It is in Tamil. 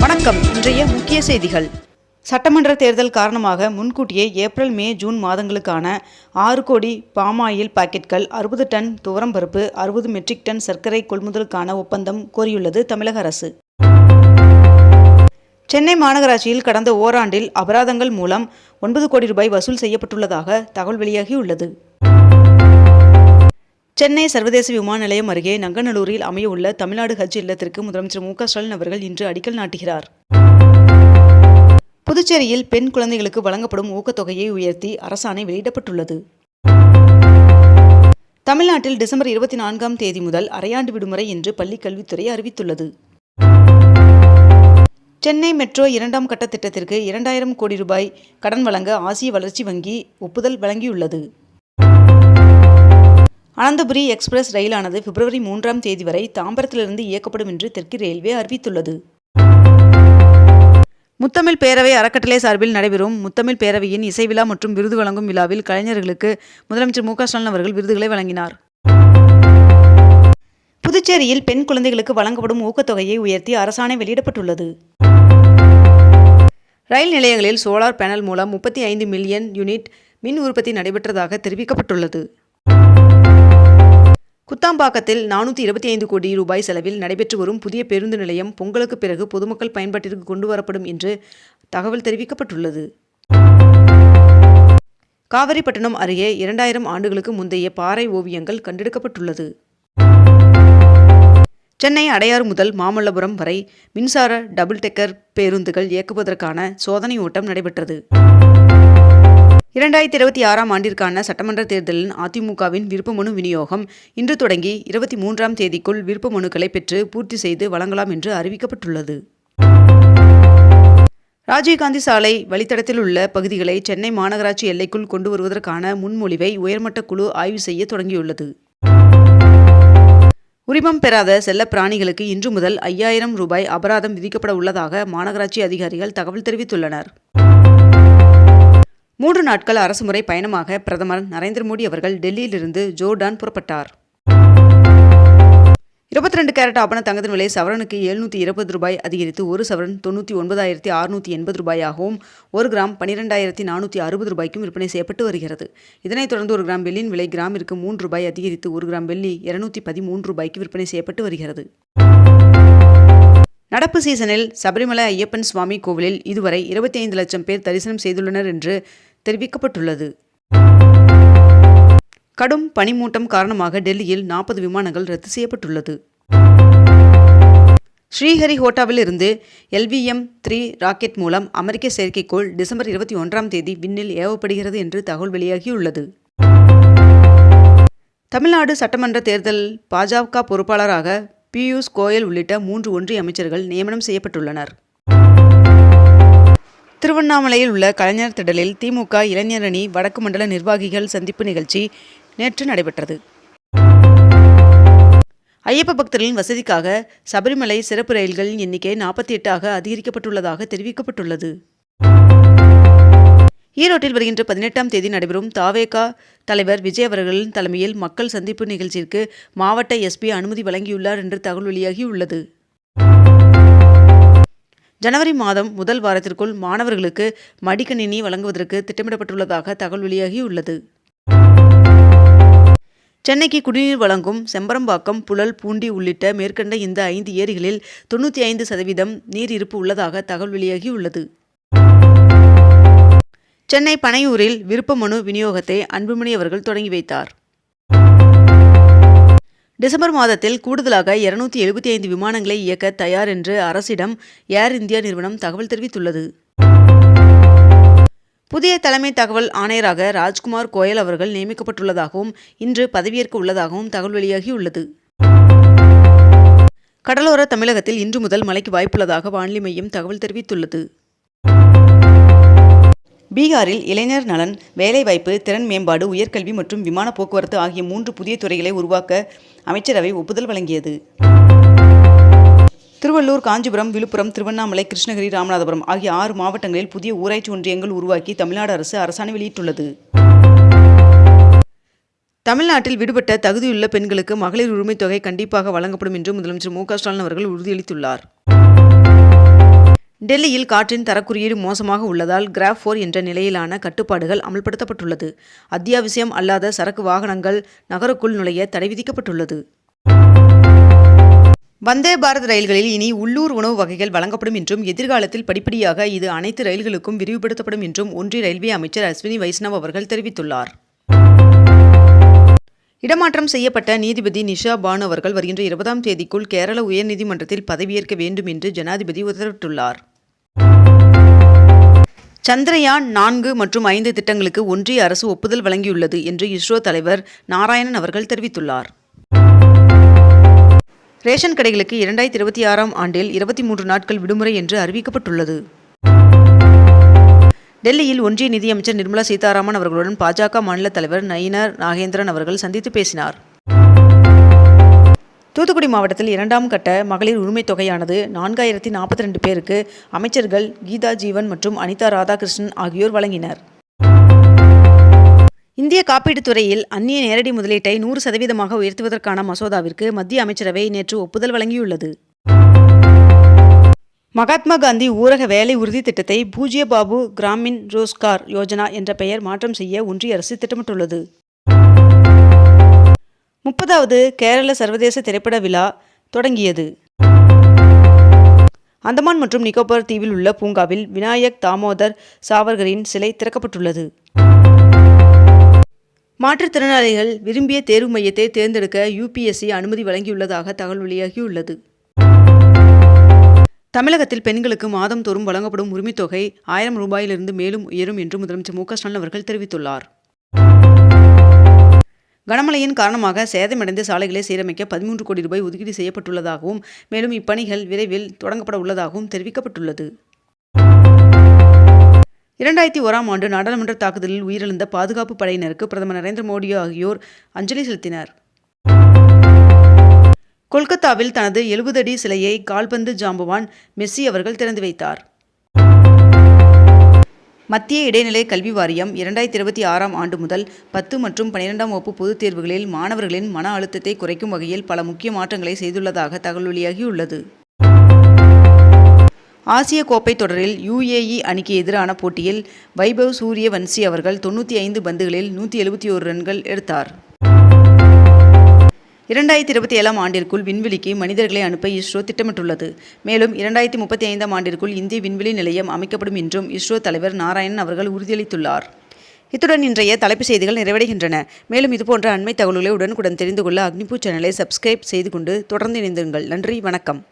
வணக்கம். இன்றைய முக்கிய செய்திகள். சட்டமன்ற தேர்தல் காரணமாக முன்கூட்டியே ஏப்ரல், மே, ஜூன் மாதங்களுக்கான 6 கோடி பாமாயில் பாக்கெட்கள், 60 டன் துவரம்பருப்பு, 60 மெட்ரிக் டன் சர்க்கரை கொள்முதலுக்கான ஒப்பந்தம் கோரியுள்ளது தமிழக அரசு. சென்னை மாநகராட்சியில் கடந்த ஓராண்டில் அபராதங்கள் மூலம் 9 கோடி ரூபாய் வசூல் செய்யப்பட்டுள்ளதாக தகவல் வெளியாகியுள்ளது. சென்னை சர்வதேச விமான நிலையம் அருகே நங்கநல்லூரில் அமையவுள்ள தமிழ்நாடு ஹஜ் இல்லத்திற்கு முதலமைச்சர் மு.க.ஸ்டாலின் அவர்கள் இன்று அடிக்கல் நாட்டுகிறார். புதுச்சேரியில் பெண் குழந்தைகளுக்கு வழங்கப்படும் ஊக்கத்தொகையை உயர்த்தி அரசாணை வெளியிடப்பட்டுள்ளது. தமிழ்நாட்டில் டிசம்பர் 24ஆம் தேதி முதல் அரையாண்டு விடுமுறை என்று பள்ளிக் கல்வித்துறை அறிவித்துள்ளது. சென்னை மெட்ரோ 2ஆம் கட்ட திட்டத்திற்கு 2000 கோடி ரூபாய் கடன் வழங்க ஆசிய வளர்ச்சி வங்கி ஒப்புதல் வழங்கியுள்ளது. அனந்தபுரி எக்ஸ்பிரஸ் ரயிலானது பிப்ரவரி 3ஆம் தேதி வரை தாம்பரத்திலிருந்து இயக்கப்படும் என்று தெற்கு ரயில்வே அறிவித்துள்ளது. முத்தமிழ் பேரவை அறக்கட்டளை சார்பில் நடைபெறும் முத்தமிழ் பேரவையின் இசை விழா மற்றும் விருது வழங்கும் விழாவில் கலைஞர்களுக்கு முதலமைச்சர் மு.க.ஸ்டாலின் அவர்கள் விருதுகளை வழங்கினார். புதுச்சேரியில் பெண் குழந்தைகளுக்கு வழங்கப்படும் ஊக்கத்தொகையை உயர்த்தி அரசாணை வெளியிடப்பட்டுள்ளது. ரயில் நிலையங்களில் சோலார் பேனல் மூலம் 35 மில்லியன் யூனிட் மின் உற்பத்தி நடைபெற்றதாக தெரிவிக்கப்பட்டுள்ளது. குத்தாம்பாக்கத்தில் 425 கோடி ரூபாய் செலவில் நடைபெற்று வரும் புதிய பேருந்து நிலையம் பொங்கலுக்கு பிறகு பொதுமக்கள் பயன்பாட்டிற்கு கொண்டு வரப்படும் என்று தகவல் தெரிவிக்கப்பட்டுள்ளது. காவிரிப்பட்டினம் அருகே 2000 ஆண்டுகளுக்கு முந்தைய பாறை ஓவியங்கள் கண்டெடுக்கப்பட்டுள்ளது. சென்னை அடையாறு முதல் மாமல்லபுரம் வரை மின்சார டபுள் டெக்கர் பேருந்துகள் இயக்குவதற்கான சோதனை ஓட்டம் நடைபெற்றது. 2026ஆம் ஆண்டிற்கான சட்டமன்ற தேர்தலில் அதிமுகவின் விருப்ப மனு விநியோகம் இன்று தொடங்கி 23ஆம் தேதிக்குள் விருப்ப மனுக்களை பெற்று பூர்த்தி செய்து வழங்கலாம் என்று அறிவிக்கப்பட்டுள்ளது. ராஜீவ்காந்தி சாலை வழித்தடத்தில் உள்ள பகுதிகளை சென்னை மாநகராட்சி எல்லைக்குள் கொண்டு வருவதற்கான முன்மொழிவை உயர்மட்ட குழு ஆய்வு செய்ய தொடங்கியுள்ளது. உரிமம் பெறாத செல்ல பிராணிகளுக்கு இன்று முதல் 5000 ரூபாய் அபராதம் விதிக்கப்பட உள்ளதாக மாநகராட்சி அதிகாரிகள் தகவல் தெரிவித்துள்ளனர். 3 நாட்கள் அரசுமுறை பயணமாக பிரதமர் நரேந்திர மோடி அவர்கள் டெல்லியிலிருந்து ஜோர்டான் புறப்பட்டார். 22 கேரட் ஆபண தங்கத்தின் விலை சவரனுக்கு 720 ரூபாய் அதிகரித்து 1 சவரன் 99,680 ரூபாயாகவும் 1 கிராம் 12,460 ரூபாய்க்கும் விற்பனை செய்யப்பட்டு வருகிறது. இதனைத் தொடர்ந்து 1 கிராம் வெள்ளியின் விலை கிராமிற்கு 3 ரூபாய் அதிகரித்து 1 கிராம் வெள்ளி 213 ரூபாய்க்கு விற்பனை செய்யப்பட்டு வருகிறது. நடப்பு சீசனில் சபரிமலை ஐயப்பன் சுவாமி கோவிலில் இதுவரை 25 லட்சம் பேர் தரிசனம் செய்துள்ளனர் என்று தெரிவிக்கப்பட்டுள்ளது. கடும் பனிமூட்டம் காரணமாக டெல்லியில் 40 விமானங்கள் ரத்து செய்யப்பட்டுள்ளது. ஸ்ரீஹரிகோட்டாவில் இருந்து LVM-3 ராக்கெட் மூலம் அமெரிக்க செயற்கைக்கோள் டிசம்பர் 21ஆம் தேதி விண்ணில் ஏவப்படுகிறது என்று தகவல் வெளியாகியுள்ளது. தமிழ்நாடு சட்டமன்ற தேர்தல் பாஜக பொறுப்பாளராக பியூஷ் கோயல் உள்ளிட்ட 3 ஒன்றிய அமைச்சர்கள் நியமனம் செய்யப்பட்டுள்ளனர். திருவண்ணாமலையில் உள்ள கலைஞர் திடலில் திமுக இளைஞரணி வடக்கு மண்டல நிர்வாகிகள் சந்திப்பு நிகழ்ச்சி நேற்று நடைபெற்றது. ஐயப்ப பக்தர்களின் வசதிக்காக சபரிமலை சிறப்பு ரயில்களின் எண்ணிக்கை 48ஆக அதிகரிக்கப்பட்டுள்ளதாக தெரிவிக்கப்பட்டுள்ளது. ஈரோட்டில் வருகின்ற 18ஆம் தேதி நடைபெறும் தாவேகா தலைவர் விஜய் அவர்களின் தலைமையில் மக்கள் சந்திப்பு நிகழ்ச்சிக்கு மாவட்ட SP அனுமதி வழங்கியுள்ளார் என்று தகவல் வெளியாகியுள்ளது. ஜனவரி மாதம் முதல் வாரத்திற்குள் மாணவர்களுக்கு மடிக்கணினி வழங்குவதற்கு திட்டமிடப்பட்டுள்ளதாக தகவல் வெளியாகியுள்ளது. சென்னைக்கு குடிநீர் வழங்கும் செம்பரம்பாக்கம், புழல், பூண்டி உள்ளிட்ட மேற்கண்ட இந்த 5 ஏரிகளில் 95% நீர் இருப்பு உள்ளதாக தகவல் வெளியாகியுள்ளது. சென்னை பனையூரில் விருப்ப மனு விநியோகத்தை அன்புமணி அவர்கள் தொடங்கி வைத்தார். டிசம்பர் மாதத்தில் கூடுதலாக 275 விமானங்களை இயக்க தயார் என்று அரசிடம் ஏர் இந்தியா நிறுவனம் தகவல் தெரிவித்துள்ளது. புதிய தலைமை தகவல் ஆணையராக ராஜ்குமார் கோயல் அவர்கள் நியமிக்கப்பட்டுள்ளதாகவும் இன்று பதவியேற்க உள்ளதாகவும் தகவல் வெளியாகியுள்ளது. கடலோர தமிழகத்தில் இன்று முதல் மழைக்கு வாய்ப்புள்ளதாக வானிலை மையம் தகவல் தெரிவித்துள்ளது. பீகாரில் இளைஞர் நலன், வேலைவாய்ப்பு, திறன் மேம்பாடு, உயர்கல்வி மற்றும் விமான போக்குவரத்து ஆகிய 3 புதிய துறைகளை உருவாக்க அமைச்சரவை ஒப்புதல் வழங்கியது. திருவள்ளூர், காஞ்சிபுரம், விழுப்புரம், திருவண்ணாமலை, கிருஷ்ணகிரி, ராமநாதபுரம் ஆகிய 6 மாவட்டங்களில் புதிய ஊராட்சி ஒன்றியங்கள் உருவாக்கி தமிழ்நாடு அரசு அரசாணை வெளியிட்டுள்ளது. தமிழ்நாட்டில் விடுபட்ட தகுதியுள்ள பெண்களுக்கு மகளிர் உரிமை தொகை கண்டிப்பாக வழங்கப்படும் என்று முதலமைச்சர் மு.க.ஸ்டாலின் அவர்கள் உறுதியளித்துள்ளார். டெல்லியில் காற்றின் தரக்குறியீடு மோசமாக உள்ளதால் கிராப் 4 என்ற நிலையிலான கட்டுப்பாடுகள் அமல்படுத்தப்பட்டுள்ளது. அத்தியாவசியம் அல்லாத சரக்கு வாகனங்கள் நகருக்குள் நுழைய தடை விதிக்கப்பட்டுள்ளது. வந்தே பாரத் ரயில்களில் இனி உள்ளூர் உணவு வகைகள் வழங்கப்படும் என்றும் எதிர்காலத்தில் படிப்படியாக இது அனைத்து ரயில்களுக்கும் விரிவுபடுத்தப்படும் என்றும் ஒன்றிய ரயில்வே அமைச்சர் அஸ்வினி வைஷ்ணவ் அவர்கள் தெரிவித்துள்ளார். இடமாற்றம் செய்யப்பட்ட நீதிபதி நிஷா பானு அவர்கள் வருகின்ற 20ஆம் தேதிக்குள் கேரள உயர்நீதிமன்றத்தில் பதவியேற்க வேண்டும் என்று ஜனாதிபதி உத்தரவிட்டுள்ளார். சந்திரயான் 4 மற்றும் 5 திட்டங்களுக்கு ஒன்றிய அரசு ஒப்புதல் வழங்கியுள்ளது என்று இஸ்ரோ தலைவர் நாராயணன் அவர்கள் தெரிவித்துள்ளார். ரேஷன் கடைகளுக்கு 2026ஆம் ஆண்டில் 23 நாட்கள் விடுமுறை என்று அறிவிக்கப்பட்டுள்ளது. டெல்லியில் ஒன்றிய நிதியமைச்சர் நிர்மலா சீதாராமன் அவர்களுடன் பாஜக மாநில தலைவர் நயினார் நாகேந்திரன் அவர்கள் சந்தித்து பேசினார். தூத்துக்குடி மாவட்டத்தில் 2ஆம் கட்ட மகளிர் உரிமைத் தொகையானது 4042 பேருக்கு அமைச்சர்கள் கீதா ஜீவன் மற்றும் அனிதா ராதாகிருஷ்ணன் ஆகியோர் வழங்கினர். இந்திய காப்பீட்டுத் துறையில் அந்நிய நேரடி முதலீட்டை 100% உயர்த்துவதற்கான மசோதாவிற்கு மத்திய அமைச்சரவை நேற்று ஒப்புதல் வழங்கியுள்ளது. மகாத்மா காந்தி ஊரக வேலை உறுதி திட்டத்தை பூஜ்ய பாபு கிராமின் ரோஸ்கார் யோஜனா என்ற பெயர் மாற்றம் செய்ய ஒன்றிய அரசு திட்டமிட்டுள்ளது. 30வது கேரள சர்வதேச திரைப்பட விழா தொடங்கியது. அந்தமான் மற்றும் நிக்கோபார் தீவில் உள்ள பூங்காவில் விநாயக் தாமோதர் சாவர்கரின் சிலை திறக்கப்பட்டுள்ளது. மாற்றுத்திறனாளிகள் விரும்பிய தேர்வு மையத்தை தேர்ந்தெடுக்க UPSC அனுமதி வழங்கியுள்ளதாக தகவல் வெளியாகியுள்ளது. தமிழகத்தில் பெண்களுக்கு மாதம் தோறும் வழங்கப்படும் உரிமைத்தொகை 1000 ரூபாயிலிருந்து மேலும் உயரும் என்று முதலமைச்சர் மு.க. ஸ்டாலின் அவர்கள் தெரிவித்துள்ளார். கனமழையின் காரணமாக சேதமடைந்த சாலைகளை சீரமைக்க 13 கோடி ரூபாய் ஒதுக்கீடு செய்யப்பட்டுள்ளதாகவும் மேலும் இப்பணிகள் விரைவில் தொடங்கப்பட உள்ளதாகவும் தெரிவிக்கப்பட்டுள்ளது. 2001ஆம் ஆண்டு நாடாளுமன்ற தாக்குதலில் உயிரிழந்த பாதுகாப்பு படையினருக்கு பிரதமர் நரேந்திர மோடி ஆகியோர் அஞ்சலி செலுத்தினர். கொல்கத்தாவில் தனது 70 அடி சிலையை கால்பந்து ஜாம்பவான் மெஸ்ஸி அவர்கள் திறந்து வைத்தார். மத்திய இடைநிலை கல்வி வாரியம் 2026ஆம் ஆண்டு முதல் 10 மற்றும் 12ஆம் வகுப்பு பொதுத் தேர்வுகளில் மாணவர்களின் மன அழுத்தத்தை குறைக்கும் வகையில் பல முக்கிய மாற்றங்களை செய்துள்ளதாக தகவல் வெளியாகியுள்ளது. ஆசிய கோப்பை தொடரில் UAE அணிக்கு எதிரான போட்டியில் வைபவ் சூரியவன்சி அவர்கள் 95 பந்துகளில் 171 ரன்கள் எடுத்தார். 2027ஆம் ஆண்டிற்குள் விண்வெளிக்கு மனிதர்களை அனுப்ப இஸ்ரோ திட்டமிட்டுள்ளது. மேலும் 2035ஆம் ஆண்டிற்குள் இந்திய விண்வெளி நிலையம் அமைக்கப்படும் என்றும் இஸ்ரோ தலைவர் நாராயணன் அவர்கள் உறுதியளித்துள்ளார். இத்துடன் இன்றைய தலைப்புச் செய்திகள் நிறைவடைகின்றன. மேலும் இதுபோன்ற அண்மை தகவல்களை உடனுக்குடன் தெரிந்து கொள்ள அக்னிபூ சேனலை சப்ஸ்கிரைப் செய்து கொண்டு தொடர்ந்து இணைந்திருங்கள். நன்றி, வணக்கம்.